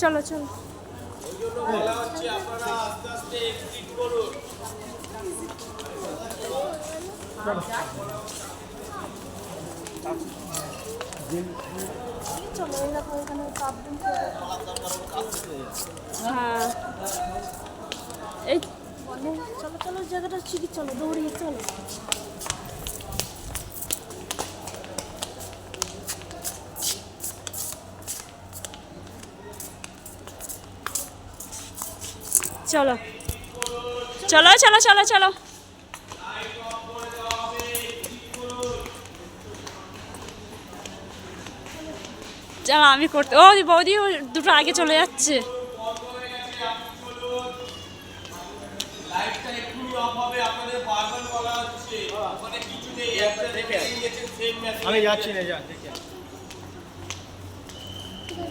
চলো চলো হ্যাঁ এই চলো চলো জায়গাটা ঠিক চলো দৌড়িয়ে চলো চলো চলো চলো চলো চলো চলো আমি করতে ও বৌদি দুটো আগে চলে যাচ্ছে আমি যাচ্ছি না যা